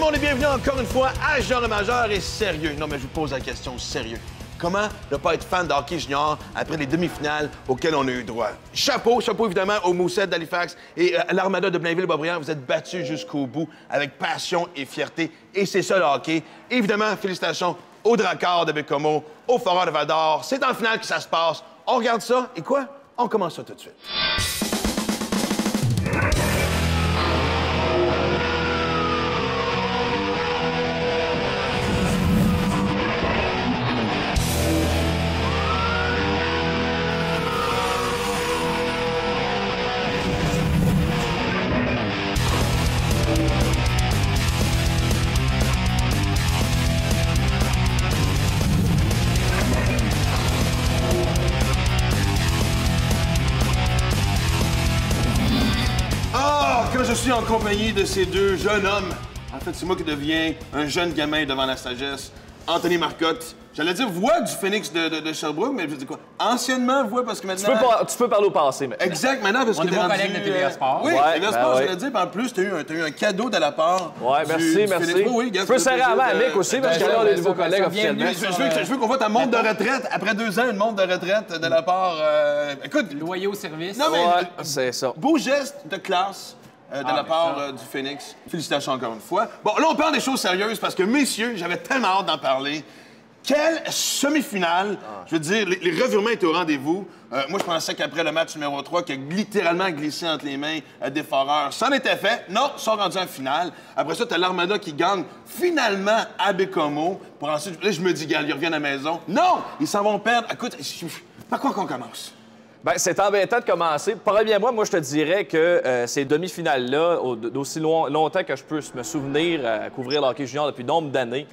le monde et bienvenue encore une fois à Genre le Majeur et sérieux. Non, mais je vous pose la question, sérieux. Comment ne pas être fan de hockey junior après les demi-finales auxquelles on a eu droit? Chapeau évidemment aux Moussettes d'Halifax et à l'Armada de Blainville-Boisbriand. Vous êtes battus jusqu'au bout avec passion et fierté. Et c'est ça le hockey. Évidemment, félicitations aux Dracars de Bécomo, aux Foreurs de Val-d'Or. C'est en finale que ça se passe. On regarde ça et quoi? On commence ça tout de suite. Je suis en compagnie de ces deux jeunes hommes. En fait, c'est moi qui deviens un jeune gamin devant la sagesse. Anthony Marcotte. J'allais dire voix du Phoenix de Sherbrooke, mais je dis quoi? Anciennement voix, parce que maintenant... Tu peux parler au passé, mais... Exact, maintenant, parce que t'es rendu... collègue de TVA Sport. Oui, ouais, TVA Sport, je voulais dire. Puis en plus, t'as eu un cadeau de la part merci. Phoenix. Oui, tu peux serrer la main à Mick aussi, parce qu'il y a des nouveaux collègues officiellement. Je veux qu'on voit ta montre de retraite. Après 2 ans, une montre de retraite de la part... Écoute... Loyer au service. Non, mais... Ouais, c'est ça. Beau geste de classe. De la part du Phoenix. Félicitations encore une fois. Bon, là, on parle des choses sérieuses parce que, messieurs, j'avais tellement hâte d'en parler. Quelle semi-finale! Je veux dire, les revirements étaient au rendez-vous. Moi, je pensais qu'après le match numéro 3, qui a littéralement glissé entre les mains des Foreurs, c'en était fait. Non, ils sont rendus en finale. Après ça, t'as l'Armada qui gagne finalement à Bécomo. Pour ensuite, là, je me dis, gars, ils reviennent à la maison. Non! Ils s'en vont perdre. Écoute, par quoi qu'on commence? Bien, c'est embêtant de commencer. Premièrement, moi, je te dirais que ces demi-finales-là, d'aussi longtemps que je peux me souvenir à couvrir le hockey junior depuis nombre d'années,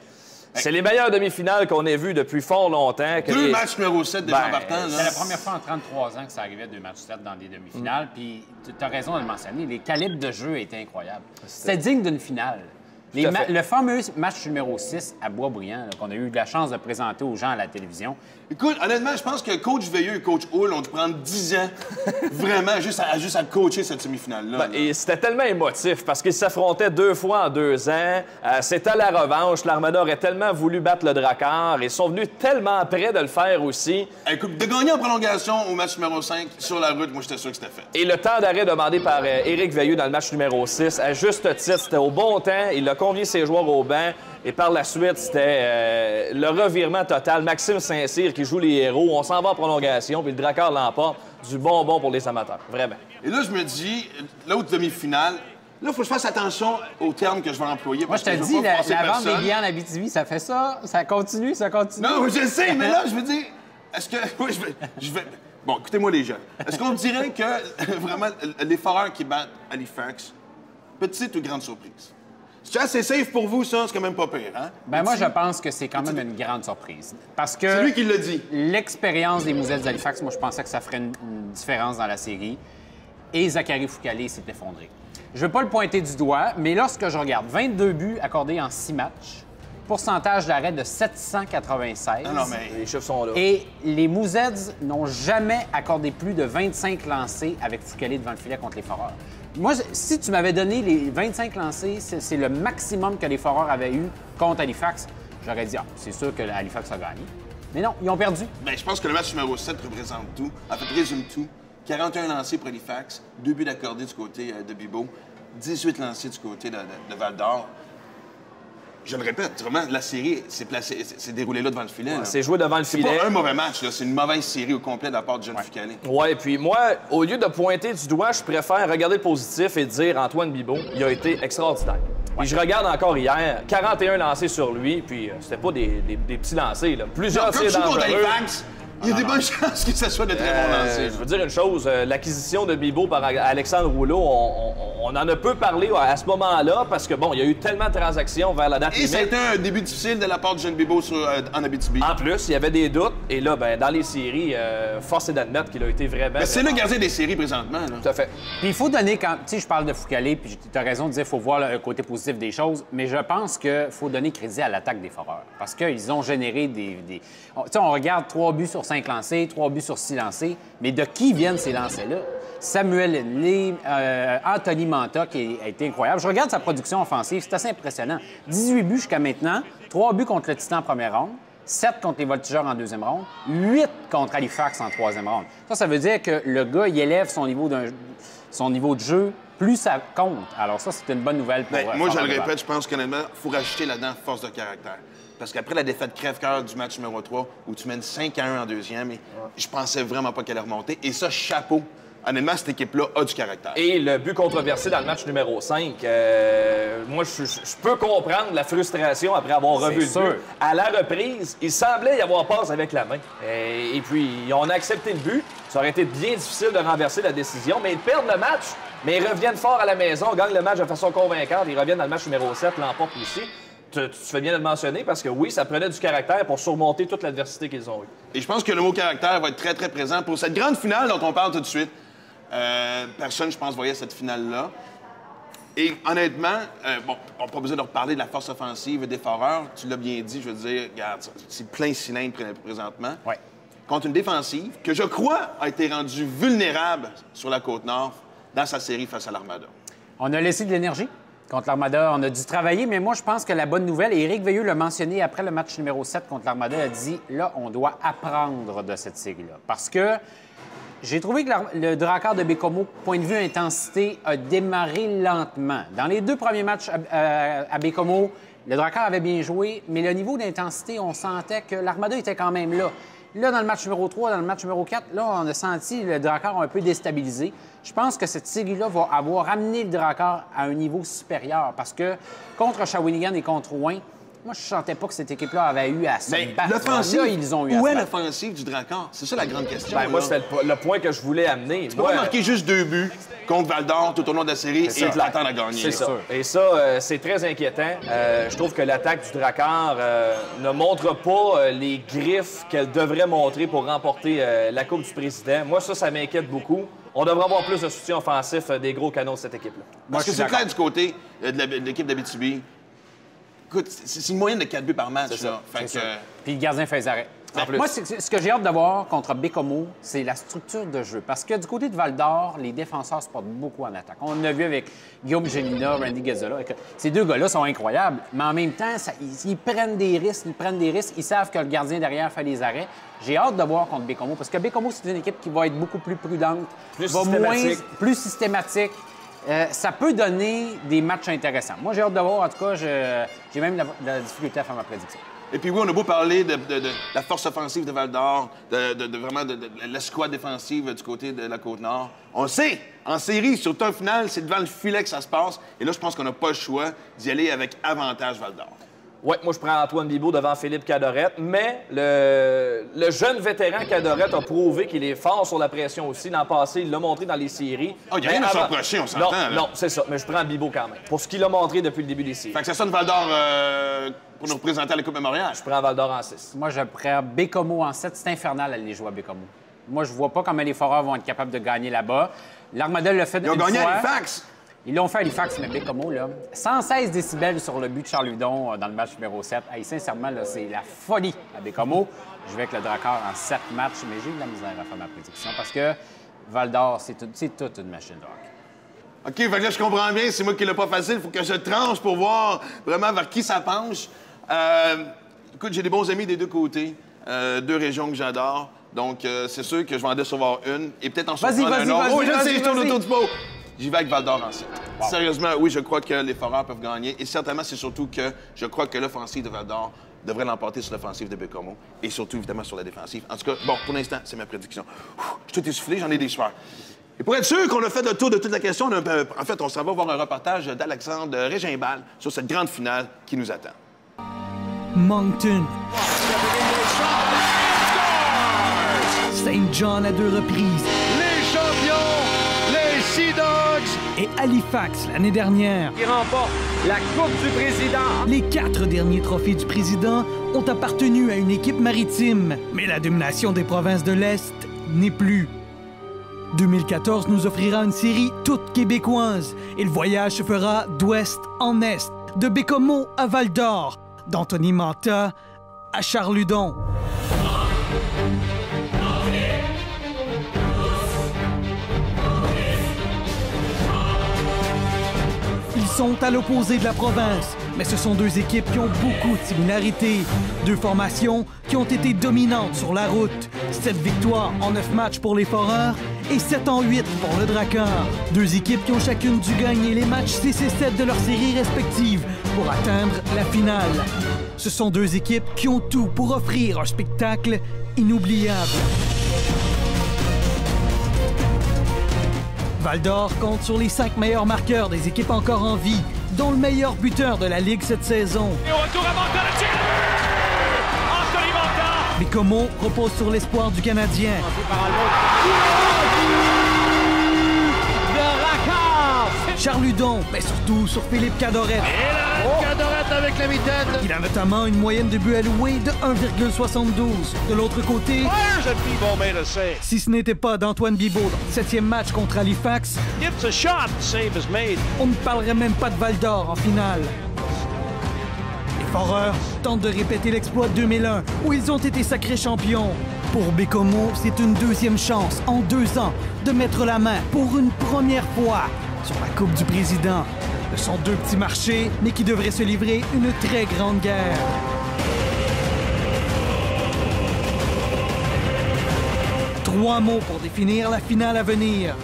c'est les meilleures demi-finales qu'on ait vues depuis fort longtemps. Deux matchs numéro 7 déjà partant. C'est la première fois en 33 ans que ça arrivait 2 matchs 7 dans des demi-finales. Puis, tu as raison de le mentionner, les calibres de jeu étaient incroyables. C'était digne d'une finale. Le fameux match numéro 6 à Boisbriand, qu'on a eu la chance de présenter aux gens à la télévision. Écoute, honnêtement, je pense que coach Veilleux et coach Hull ont dû prendre 10 ans vraiment juste à coacher cette semi-finale-là. Et c'était tellement émotif parce qu'ils s'affrontaient 2 fois en 2 ans. C'était la revanche. L'Armada aurait tellement voulu battre le Drakkar. Ils sont venus tellement près de le faire aussi. Écoute, de gagner en prolongation au match numéro 5 sur la route, moi, j'étais sûr que c'était fait. Et le temps d'arrêt demandé par Éric Veilleux dans le match numéro 6, à juste titre, c'était au bon temps. Il a convié ses joueurs au banc. Et par la suite, c'était le revirement total. Maxime Saint-Cyr qui joue les héros. On s'en va en prolongation, puis le Drakkar l'emporte. Du bonbon pour les amateurs, vraiment. Et là, je me dis, l'autre demi-finale, là, il faut que je fasse attention aux termes que je vais employer. Moi, je te dis, la vente des billets en Abitibi, ça fait ça. Ça continue, ça continue. Non, je sais, mais là, je veux dire, est-ce que... Oui, je vais... Bon, écoutez-moi, les jeunes. Est-ce qu'on dirait que, vraiment, les Foreurs qui battent Halifax, petite ou grande surprise? C'est assez safe pour vous, ça? C'est quand même pas pire, hein? Ben moi, je pense que c'est quand même une grande surprise. Parce que... C'est lui qui l'a dit. L'expérience des Mousettes d'Halifax, moi, je pensais que ça ferait une différence dans la série. Et Zachary Foucalé s'est effondré. Je veux pas le pointer du doigt, mais lorsque je regarde 22 buts accordés en 6 matchs, pourcentage d'arrêt de 796. Non, mais les chiffres sont là. Et les Mousettes n'ont jamais accordé plus de 25 lancés avec Foucalé devant le filet contre les Foreurs. Moi, si tu m'avais donné les 25 lancés, c'est le maximum que les Foreurs avaient eu contre Halifax, j'aurais dit, c'est sûr que Halifax a gagné. Mais non, ils ont perdu. Bien, je pense que le match numéro 7 représente tout. En fait, résume tout. 41 lancés pour Halifax, 2 buts accordés du côté de Bibeau, 18 lancés du côté de Val-d'Or. Je le répète, vraiment, la série s'est déroulée là devant le filet. C'est joué devant le filet. C'est pas un mauvais match, c'est une mauvaise série au complet de la part de John Foucalé. Ouais, puis moi, au lieu de pointer du doigt, je préfère regarder le positif et dire Antoine Bibeau, il a été extraordinaire. Puis je regarde encore hier, 41 lancés sur lui, puis c'était pas des petits lancers, là. Plusieurs tirs dangereux. Il y a des bonnes chances que ce soit de très bons lancers. Je veux dire une chose, l'acquisition de Bibeau par Alexandre Rouleau, on en a peu parlé à ce moment-là parce que, bon, il y a eu tellement de transactions vers la date limite. Et ça a été un début difficile de la part de Jean Bibeau en Abitibi. En plus, il y avait des doutes. Et là, ben, dans les séries, force est d'admettre qu'il a été vraiment... C'est le gardien des séries présentement. Là. Tout à fait. Puis il faut donner, quand... Tu sais, je parle de Foucalé, puis tu as raison de dire qu'il faut voir le côté positif des choses, mais je pense qu'il faut donner crédit à l'attaque des Foreurs. Parce qu'ils ont généré des... Tu sais, on regarde 3 buts sur 5 lancés, 3 buts sur 6 lancés. Mais de qui viennent ces lancers-là? Samuel Henley, Anthony Mantha, qui a été incroyable. Je regarde sa production offensive, c'est assez impressionnant. 18 buts jusqu'à maintenant, 3 buts contre le Titan en première ronde, 7 contre les Voltigeurs en deuxième ronde, 8 contre Halifax en troisième ronde. Ça veut dire que le gars, il élève son niveau de jeu, plus ça compte. Alors ça, c'est une bonne nouvelle pour... moi, je le répète, je pense qu'honnêtement, il faut rajouter là-dedans force de caractère. Parce qu'après la défaite crève-cœur du match numéro 3, où tu mènes 5-1 en deuxième, je pensais vraiment pas qu'elle allait remonter. Et ça, chapeau. Honnêtement, cette équipe-là a du caractère. Et le but controversé dans le match numéro 5, moi, je peux comprendre la frustration après avoir revu le but. À la reprise, il semblait y avoir passe avec la main. Et puis, on a accepté le but. Ça aurait été bien difficile de renverser la décision, mais ils perdent le match. Mais ils reviennent fort à la maison, gagnent le match de façon convaincante. Ils reviennent dans le match numéro 7, l'emportent aussi. Tu fais bien de le mentionner parce que oui, ça prenait du caractère pour surmonter toute l'adversité qu'ils ont eue. Et je pense que le mot caractère va être très, très présent pour cette grande finale dont on parle tout de suite. Personne, je pense, voyait cette finale-là. Et honnêtement, on n'a pas besoin de reparler de la force offensive des Foreurs. Tu l'as bien dit, je veux dire, regarde, c'est plein cylindre présentement. Oui. Contre une défensive que, je crois, a été rendue vulnérable sur la Côte-Nord dans sa série face à l'Armada. On a laissé de l'énergie contre l'Armada. On a dû travailler, mais moi, je pense que la bonne nouvelle, et Éric Veilleux l'a mentionné après le match numéro 7 contre l'Armada, a dit, là, on doit apprendre de cette série-là. Parce que j'ai trouvé que le Drakkar de Baie-Comeau, point de vue intensité, a démarré lentement. Dans les 2 premiers matchs à Baie-Comeau, le Drakkar avait bien joué, mais le niveau d'intensité, on sentait que l'Armada était quand même là. Là, dans le match numéro 3, dans le match numéro 4, là, on a senti le Drakkar un peu déstabilisé. Je pense que cette série-là va avoir amené le Drakkar à un niveau supérieur parce que contre Shawinigan et contre Rouen, moi, je ne sentais pas que cette équipe-là avait eu à se battre. L'offensive, là, ils ont eu à où se est battre. l'offensive du Drakkar? C'est ça la grande question. Moi, c'était le point que je voulais amener. Tu peux pas marquer juste 2 buts contre Val-d'Or tout au long de la série et t'attendre à gagner. C'est ça. Et ça, c'est très inquiétant. Je trouve que l'attaque du Drakkar ne montre pas les griffes qu'elle devrait montrer pour remporter la Coupe du Président. Moi, ça m'inquiète beaucoup. On devrait avoir plus de soutien offensif des gros canons de cette équipe-là. Parce que c'est clair du côté de l'équipe d'Abitibi. Écoute, c'est une moyenne de 4 buts par match. C'est ça. Fait que... Puis le gardien fait les arrêts. En plus. Moi, ce que j'ai hâte de voir contre Baie-Comeau, c'est la structure de jeu. Parce que du côté de Val-d'Or, les défenseurs se portent beaucoup en attaque. On l'a vu avec Guillaume Gélina, Randy Gazzola. Ces 2 gars-là sont incroyables. Mais en même temps, ils prennent des risques, Ils savent que le gardien derrière fait les arrêts. J'ai hâte de voir contre Baie-Comeau. Parce que Baie-Comeau, c'est une équipe qui va être beaucoup plus prudente. Plus systématique. Ça peut donner des matchs intéressants. Moi, j'ai hâte de voir. En tout cas, j'ai même la difficulté à faire ma prédiction. Et puis oui, on a beau parler de la force offensive de Val-d'Or, vraiment de l'escouade défensive du côté de la Côte-Nord. On le sait, en série, surtout en finale, c'est devant le filet que ça se passe. Et là, je pense qu'on n'a pas le choix d'y aller avec avantage Val-d'Or. Oui, moi, je prends Antoine Bibeau devant Philippe Cadorette, mais le jeune vétéran Cadorette a prouvé qu'il est fort sur la pression aussi. L'an passé, il l'a montré dans les séries. Il n'y a rien à s'approcher, on s'entend. Non, c'est ça, mais je prends Bibeau quand même, pour ce qu'il a montré depuis le début des séries. Fait que ça sonne Val-d'Or pour nous représenter à la Coupe Mémoriale. Je prends Val-d'Or en 6. Moi, je prends Baie-Comeau en 7. C'est infernal d'aller jouer à Baie-Comeau. Moi, je vois pas comment les Foreurs vont être capables de gagner là-bas. L'Armada l'a fait une fois. Ils ont gagné à Halifax. Ils l'ont fait à Halifax, mais Baie-Comeau, là, 116 décibels sur le but de Charles Hudon dans le match numéro 7. Hey, sincèrement, là, c'est la folie à Baie-Comeau. Je vais avec le Drakkar en 7 matchs, mais j'ai eu de la misère à faire ma prédiction parce que Val-d'Or, c'est toute une machine de hockey. OK, fait que là, je comprends bien, c'est moi qui l'ai pas facile. Il faut que je tranche pour voir vraiment vers qui ça penche. Écoute, j'ai des bons amis des 2 côtés, 2 régions que j'adore. Donc, c'est sûr que je vais en décevoir une et peut-être en surprendre un autre. Oh, je sais, je tourne autour du pot. J'y vais avec Val-d'Or en 7. Wow. Sérieusement, oui, je crois que les Foreurs peuvent gagner. Et certainement, c'est surtout que je crois que l'offensive de Val-d'Or devrait l'emporter sur l'offensive de Baie-Comeau et surtout, évidemment, sur la défensive. En tout cas, bon, pour l'instant, c'est ma prédiction. Je suis tout essoufflé, j'en ai des sueurs. Et pour être sûr qu'on a fait le tour de toute la question, en fait, on s'en va voir un reportage d'Alexandre Régimbal sur cette grande finale qui nous attend. Moncton. Saint John à 2 reprises. Les champions, les Sea Dogs. Et Halifax l'année dernière. Qui remporte la Coupe du Président. Les 4 derniers trophées du Président ont appartenu à une équipe maritime. Mais la domination des provinces de l'Est n'est plus. 2014 nous offrira une série toute québécoise. Et le voyage se fera d'ouest en est, de Baie-Comeau à Val-d'Or, d'Anthony Mantha à Charles Hudon. sont à l'opposé de la province, mais ce sont deux équipes qui ont beaucoup de similarités. Deux formations qui ont été dominantes sur la route. 7 victoires en 9 matchs pour les Foreurs et 7 en 8 pour le Drakkar. Deux équipes qui ont chacune dû gagner les matchs 6 et 7 de leurs séries respectives pour atteindre la finale. Ce sont deux équipes qui ont tout pour offrir un spectacle inoubliable. Val-d'Or compte sur les 5 meilleurs marqueurs des équipes encore en vie, dont le meilleur buteur de la Ligue cette saison. Et au retour à Manta, le tir! Anthony Manta! Bécomo repose sur l'espoir du Canadien. Charles Hudon, mais surtout sur Philippe Cadorette. Et là, Cadorette avec la mitaine! Il a notamment une moyenne de buts alloués de 1,72. De l'autre côté, Bibeau made a save. si ce n'était pas d'Antoine Bibeau dans le 7e match contre Halifax, It's a shot, the save is made. on ne parlerait même pas de Val-d'Or en finale. Les Foreurs tentent de répéter l'exploit de 2001, où ils ont été sacrés champions. Pour Bécomo, c'est une deuxième chance en 2 ans de mettre la main pour une première fois sur la Coupe du Président. Ce sont deux petits marchés, mais qui devraient se livrer une très grande guerre. Trois mots pour définir la finale à venir.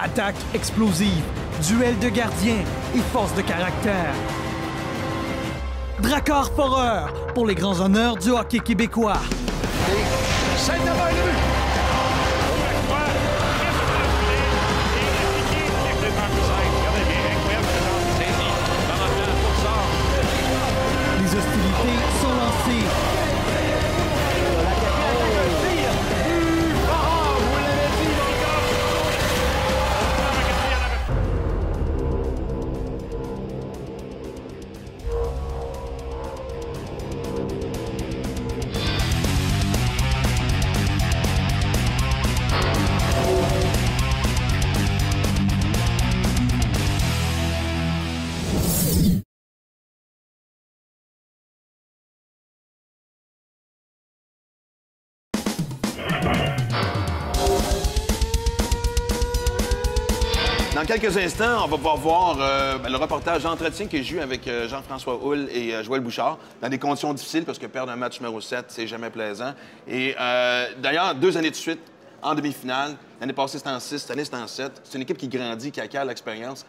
Attaque explosive, duel de gardiens et force de caractère. Drakkar Foreurs pour les grands honneurs du hockey québécois. Les hostilités sont lancées. Dans quelques instants, on va pouvoir voir le reportage d'entretien que j'ai eu avec Jean-François Houle et Joël Bouchard dans des conditions difficiles parce que perdre un match numéro 7, c'est jamais plaisant. Et d'ailleurs, 2 années de suite, en demi-finale. L'année passée, c'était en 6, cette année, c'était en 7. C'est une équipe qui grandit, qui acquiert l'expérience.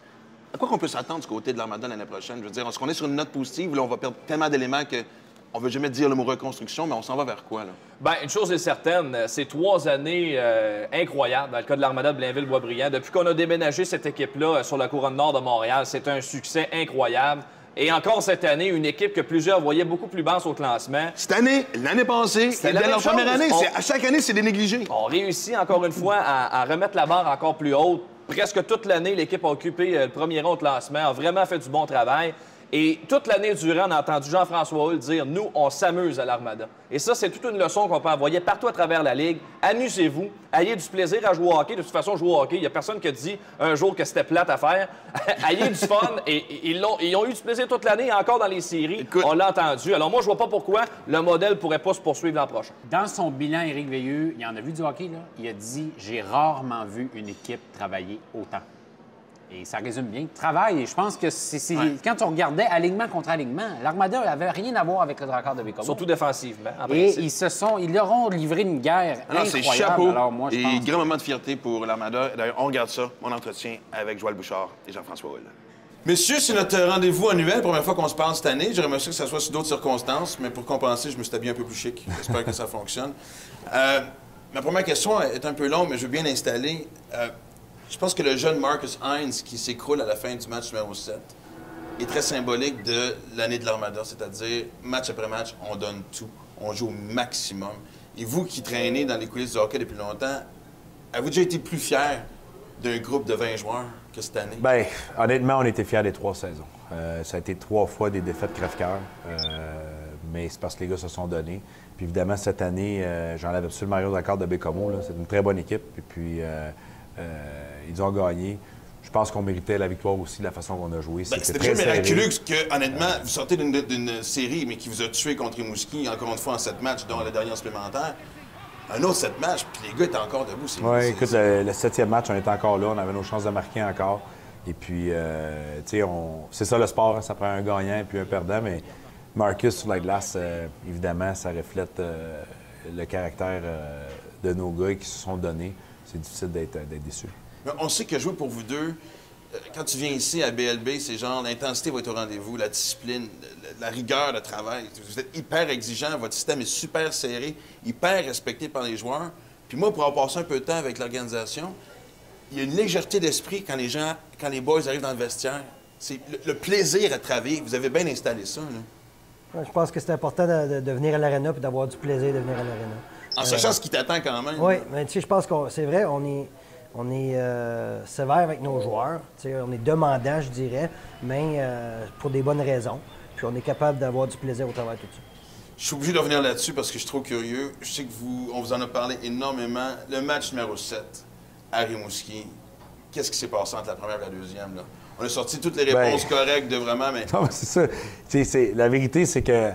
À quoi qu'on peut s'attendre du côté de l'Armada l'année prochaine? Je veux dire, est-ce qu'on est sur une note positive? Là, on va perdre tellement d'éléments que on veut jamais dire le mot reconstruction, mais on s'en va vers quoi, là? Bien, une chose est certaine, c'est 3 années incroyables dans le cas de l'Armada de Blainville-Boisbriand. Depuis qu'on a déménagé cette équipe-là sur la couronne nord de Montréal, c'est un succès incroyable. Et encore cette année, une équipe que plusieurs voyaient beaucoup plus basse au classement. Cette année, l'année passée, C'était et la dès même leur première chose. année, à chaque année, c'est des négligés. On réussit encore une fois à remettre la barre encore plus haute. Presque toute l'année, l'équipe a occupé le premier rang au classement, a vraiment fait du bon travail. Et toute l'année durant, on a entendu Jean-François Houle dire « Nous, on s'amuse à l'Armada ». Et ça, c'est toute une leçon qu'on peut envoyer partout à travers la Ligue. Amusez-vous, ayez du plaisir à jouer au hockey. De toute façon, jouer au hockey, il n'y a personne qui a dit un jour que c'était plate à faire. Ayez du fun. Et ils ont eu du plaisir toute l'année, encore dans les séries. Écoute. On l'a entendu. Alors moi, je vois pas pourquoi le modèle ne pourrait pas se poursuivre l'an prochain. Dans son bilan, Éric Veilleux, il en a vu du hockey, là. Il a dit « J'ai rarement vu une équipe travailler autant ». Et ça résume bien le travail. Et je pense que c'est quand on regardait alignement contre alignement, l'Armada n'avait rien à voir avec le Drakkar de Bécomo. Surtout défensivement, en Et principe. ils leur ont livré une guerre Alors, c'est incroyable. chapeau Alors, moi, je et pense... grand moment de fierté pour l'Armada. D'ailleurs, on regarde ça, mon entretien avec Joël Bouchard et Jean-François Houle. Messieurs, c'est notre rendez-vous annuel, première fois qu'on se parle cette année. J'aurais aimé ça que ça soit sous d'autres circonstances, mais pour compenser, je me suis habillé un peu plus chic. J'espère que ça fonctionne. Ma première question est un peu longue, mais je veux bien l'installer. Je pense que le jeune Marcus Hines qui s'écroule à la fin du match numéro 7 est très symbolique de l'année de l'Armada, c'est-à-dire match après match, on donne tout, on joue au maximum. Et vous qui traînez dans les coulisses du hockey depuis longtemps, avez-vous déjà été plus fier d'un groupe de 20 joueurs que cette année? Bien, honnêtement, on était fiers des 3 saisons. Ça a été 3 fois des défaites crève-cœur, mais c'est parce que les gars se sont donnés. Puis évidemment, cette année, j'enlève absolument rien au Drakkar de Bécomo. C'est une très bonne équipe. Et puis, ils ont gagné. Je pense qu'on méritait la victoire aussi de la façon qu'on a joué. C'était déjà miraculeux que, honnêtement, vous sortez d'une série, mais qui vous a tué contre Rimouski, encore une fois en 7 matchs, dont le dernier supplémentaire. Un autre 7 matchs, puis les gars étaient encore debout. Oui, écoute, le 7e match, on était encore là. On avait nos chances de marquer encore. Et puis, tu sais, c'est ça le sport, hein, ça prend un gagnant et puis un perdant, mais Marcus sur la glace, évidemment, ça reflète le caractère de nos gars qui se sont donnés. C'est difficile d'être déçu. Mais on sait que jouer pour vous deux, quand tu viens ici à BLB, c'est genre l'intensité va être au rendez-vous, la discipline, la rigueur de travail. Vous êtes hyper exigeant, votre système est super serré, hyper respecté par les joueurs. Puis moi, pour avoir passé un peu de temps avec l'organisation, il y a une légèreté d'esprit quand les boys arrivent dans le vestiaire. C'est le plaisir à travailler. Vous avez bien installé ça, là. Je pense que c'est important de venir à l'aréna et d'avoir du plaisir de venir à l'aréna. En sachant ce qui t'attend quand même. Oui, mais tu sais, je pense que c'est vrai, on est sévère avec nos joueurs. Tu sais, on est demandant, je dirais, mais pour des bonnes raisons. Puis on est capable d'avoir du plaisir au travers de tout ça. Je suis obligé de revenir là-dessus parce que je suis trop curieux. Je sais que on vous en a parlé énormément. Le match numéro 7 à Rimouski, qu'est-ce qui s'est passé entre la première et la deuxième, là? On a sorti toutes les réponses correctes de vraiment, mais... Non, c'est ça. La vérité, c'est que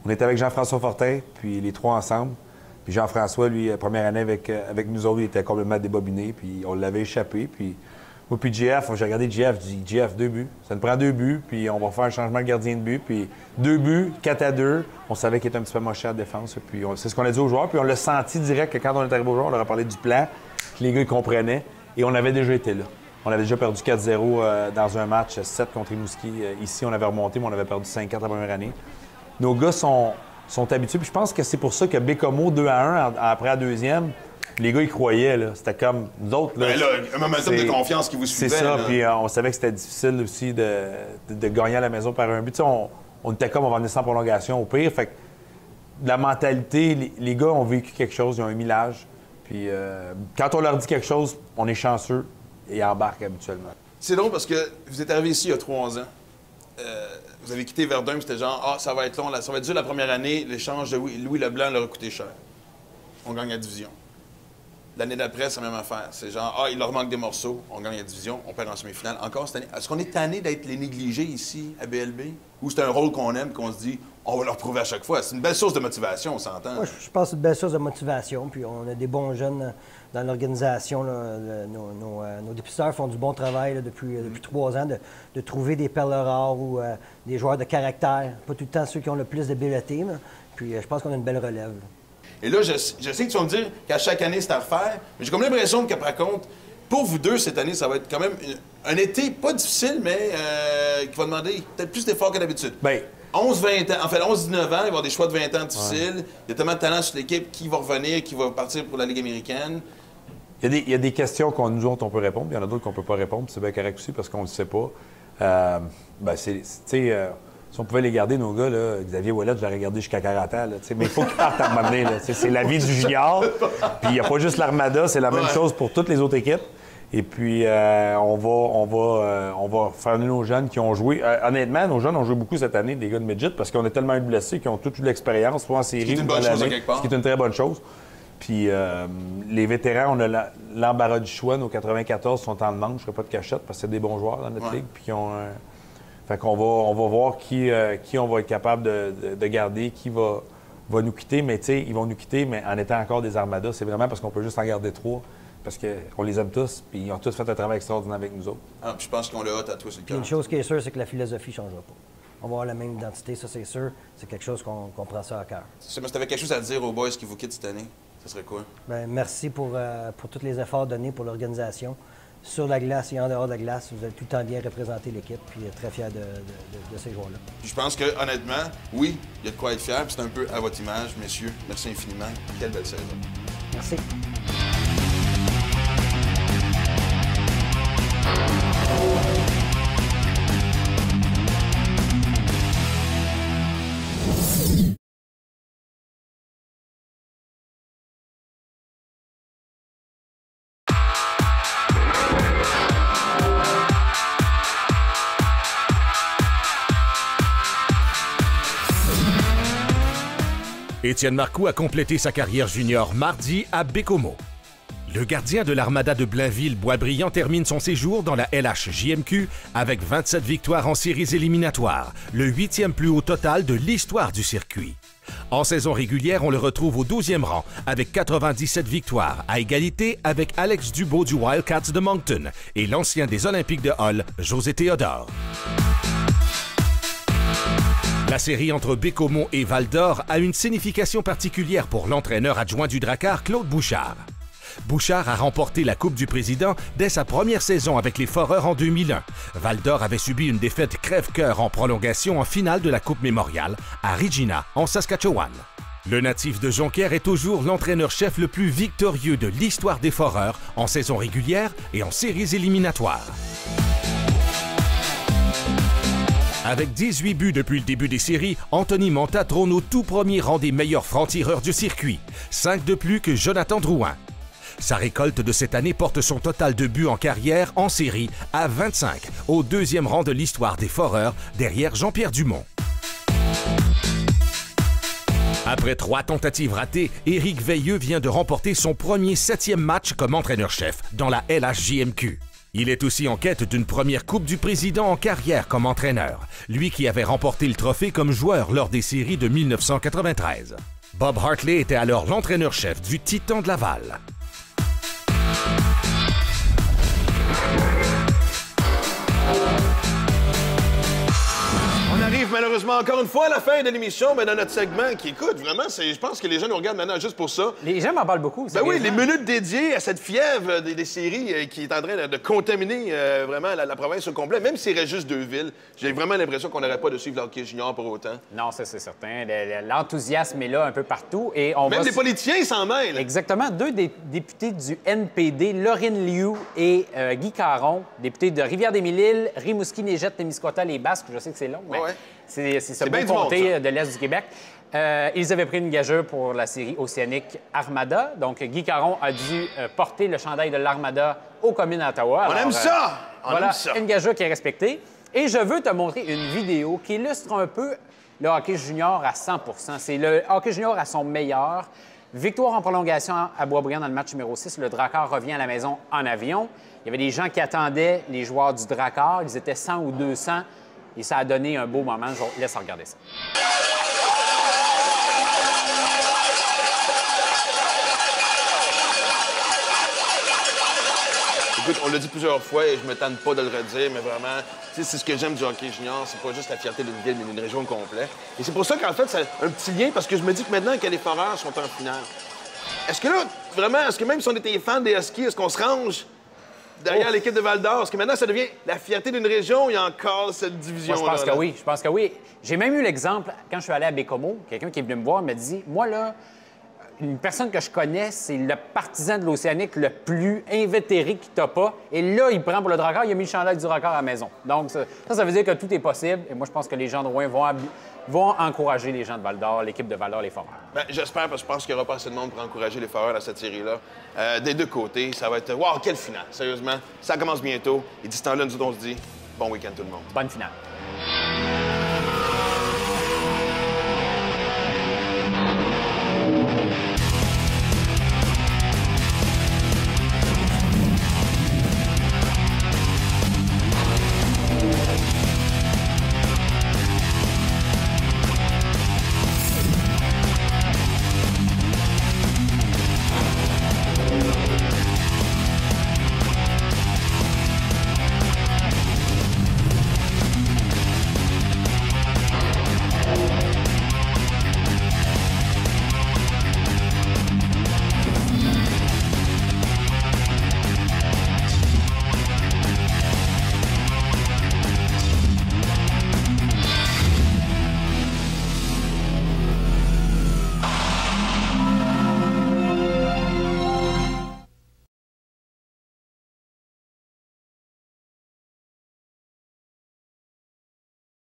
on était avec Jean-François Fortin, puis les trois ensemble. Puis Jean-François, lui, première année avec nous autres, il était complètement débobiné, puis on l'avait échappé. Puis moi, puis JF, j'ai regardé JF, je dis JF, 2 buts. Ça nous prend 2 buts, puis on va faire un changement de gardien de but. Puis 2 buts, 4-2. On savait qu'il était un petit peu moché à la défense. Puis c'est ce qu'on a dit aux joueurs. Puis on l'a senti direct que quand on est arrivé aux joueurs, on leur a parlé du plan, que les gars ils comprenaient. Et on avait déjà été là. On avait déjà perdu 4-0 dans un match 7 contre Rimouski. Ici, on avait remonté, mais on avait perdu 5-4 la première année. Nos gars sont habitués. Puis je pense que c'est pour ça que Bécomo 2-1 après la deuxième, les gars, ils croyaient. Là. C'était comme nous autres. Là, un momentum de confiance qui vous suivait. C'est ça. Là. Puis on savait que c'était difficile aussi de gagner à la maison par un but. Tu sais, on était comme on va venir sans prolongation au pire. Fait que la mentalité, les gars ont vécu quelque chose, ils ont un millage. Puis quand on leur dit quelque chose, on est chanceux et ils embarquent habituellement. C'est drôle parce que vous êtes arrivé ici il y a 3 ans. Vous avez quitté Verdun, puis c'était genre, ça va être long, ça va être dur la première année. L'échange de Louis Leblanc leur a coûté cher. On gagne la division. L'année d'après, c'est la même affaire. C'est genre, il leur manque des morceaux, on gagne la division, on perd en semi-finale. Encore cette année. Est-ce qu'on est tanné d'être les négligés ici, à BLB? Ou c'est un rôle qu'on aime, qu'on se dit, on va leur prouver à chaque fois? C'est une belle source de motivation, on s'entend. Moi, je pense que c'est une belle source de motivation. Puis on a des bons jeunes dans l'organisation. Nos dépisteurs font du bon travail là, depuis 3 ans de trouver des perles rares ou des joueurs de caractère. Pas tout le temps ceux qui ont le plus d'habileté. Puis je pense qu'on a une belle relève. Là. Et là, je sais que tu vas me dire qu'à chaque année, c'est à refaire, mais j'ai comme l'impression que, par contre, pour vous deux, cette année, ça va être quand même un été pas difficile, mais qui va demander peut-être plus d'efforts que d'habitude. Bien, 11-20 ans, en fait, 11-19 ans, il va y avoir des choix de 20 ans difficiles. Ouais. Il y a tellement de talent sur l'équipe qui va revenir, qui va partir pour la Ligue américaine. Il y a des questions qu'on nous autres, on peut répondre, puis il y en a d'autres qu'on peut pas répondre, c'est bien correct aussi parce qu'on le sait pas. Si on pouvait les garder, nos gars, là, Xavier Ouellet, je l'aurais gardé jusqu'à 40 ans. Là, mais il faut qu'il parte à un moment donné. C'est la vie du junior. Puis il n'y a pas juste l'Armada, c'est la même chose pour toutes les autres équipes. Et puis, on va faire venir nos jeunes qui ont joué. Honnêtement, nos jeunes ont joué beaucoup cette année, des gars de midget, parce qu'on a tellement eu de blessés qui ont toute eu de l'expérience, soit en série ou dans l'année, ce qui est une très bonne chose. Puis les vétérans, on a l'embarras du choix. Nos 94 sont en demande, je ne ferai pas de cachette, parce que c'est des bons joueurs dans notre ligue. Puis qui ont... Fait qu'on on va voir qui on va être capable de garder, qui va nous quitter. Mais tu sais, ils vont nous quitter, mais en étant encore des armadas. C'est vraiment parce qu'on peut juste en garder 3. Parce qu'on les aime tous, puis ils ont tous fait un travail extraordinaire avec nous autres. Ah, puis je pense qu'on l'a hâte à toi sur le cœur. Une chose qui est sûre, c'est que la philosophie ne changera pas. On va avoir la même identité, ça c'est sûr. C'est quelque chose qu'on prend ça à cœur. Si tu avais quelque chose à dire aux boys qui vous quittent cette année, ce serait quoi? Bien, merci pour tous les efforts donnés pour l'organisation. Sur la glace et en dehors de la glace, vous avez tout le temps bien représenté l'équipe, puis très fier de ces joueurs-là. Je pense que, honnêtement, oui, il y a de quoi être fier, puis c'est un peu à votre image, messieurs. Merci infiniment. Quelle belle saison. Merci. Étienne Marcoux a complété sa carrière junior mardi à Bécomo. Le gardien de l'Armada de Blainville, Boisbriand, termine son séjour dans la LHJMQ avec 27 victoires en séries éliminatoires, le 8e plus haut total de l'histoire du circuit. En saison régulière, on le retrouve au 12e rang avec 97 victoires, à égalité avec Alex Dubois du Wildcats de Moncton et l'ancien des Olympiques de Hull, José Théodore. La série entre Bécomo et Val-d'Or a une signification particulière pour l'entraîneur adjoint du Drakkar, Claude Bouchard. Bouchard a remporté la Coupe du Président dès sa première saison avec les Foreurs en 2001. Val-d'Or avait subi une défaite crève-cœur en prolongation en finale de la Coupe Mémoriale à Regina, en Saskatchewan. Le natif de Jonquière est toujours l'entraîneur-chef le plus victorieux de l'histoire des Foreurs en saison régulière et en séries éliminatoires. Avec 18 buts depuis le début des séries, Anthony Manta trône au tout premier rang des meilleurs francs-tireurs du circuit, 5 de plus que Jonathan Drouin. Sa récolte de cette année porte son total de buts en carrière en série à 25, au 2e rang de l'histoire des Foreurs, derrière Jean-Pierre Dumont. Après 3 tentatives ratées, Éric Veilleux vient de remporter son premier 7e match comme entraîneur-chef dans la LHJMQ. Il est aussi en quête d'une première Coupe du Président en carrière comme entraîneur, lui qui avait remporté le trophée comme joueur lors des séries de 1993. Bob Hartley était alors l'entraîneur-chef du Titan de Laval. On arrive malheureusement encore une fois à la fin de l'émission, mais dans notre segment qui, écoute, vraiment, je pense que les gens nous regardent maintenant juste pour ça. Les gens m'en parlent beaucoup. Ben oui, les minutes dédiées à cette fièvre des séries qui est en train de contaminer vraiment la province au complet, même s'il reste juste 2 villes. J'ai vraiment l'impression qu'on n'arrête pas de suivre l'hockey junior pour autant. Non, ça c'est certain. L'enthousiasme est là un peu partout. Et on même les politiciens s'en mêlent. Exactement. 2 députés du NPD, Laurine Liu et Guy Caron, députés de Rivière-des-Mille-Îles, Rimouski-Négette, Témiscouata, les Basques. Je sais que c'est long, mais c'est ce beau comté de l'Est du Québec. Ils avaient pris une gageure pour la série océanique Armada. Donc, Guy Caron a dû porter le chandail de l'Armada aux communes d'Ottawa. On aime ça! On aime ça! Une gageure qui est respectée. Et je veux te montrer une vidéo qui illustre un peu le hockey junior à 100 %. C'est le hockey junior à son meilleur. Victoire en prolongation à Boisbriand dans le match numéro 6. Le Drakkar revient à la maison en avion. Il y avait des gens qui attendaient les joueurs du Drakkar. Ils étaient 100 ou 200. Et ça a donné un beau moment. Je vous laisse regarder ça. Écoute, on l'a dit plusieurs fois et je me tente pas de le redire, mais vraiment, c'est ce que j'aime du hockey junior. C'est pas juste la fierté d'une ville, mais d'une région complète. Et c'est pour ça qu'en fait, c'est un petit lien, parce que je me dis que maintenant que les Foreurs sont en finale, est-ce que là, vraiment, est-ce que même si on était fans des Huskies, est-ce qu'on se range derrière l'équipe de Val-d'Or? Est-ce que maintenant, ça devient la fierté d'une région ou il y a encore cette division-là? Moi, je pense que oui. Je pense que oui. J'ai même eu l'exemple, quand je suis allé à Bécomo, quelqu'un qui est venu me voir me dit, moi, là, une personne que je connais, c'est le partisan de l'Océanique le plus invétéré qu'il t'a pas. Et là, il prend pour le Drakkar, il a mis le chandail du Drakkar à la maison. Donc, ça veut dire que tout est possible. Et moi, je pense que les gens de Rouen vont encourager les gens de Val-d'Or, l'équipe de Val-d'Or, les Foreurs. Bien, j'espère, parce que je pense qu'il n'y aura pas assez de monde pour encourager les Foreurs à cette série-là. Des deux côtés, ça va être... Wow, quelle finale! Sérieusement, ça commence bientôt. Et d'ici ce temps-là, nous autres, on se dit bon week-end tout le monde. Bonne finale.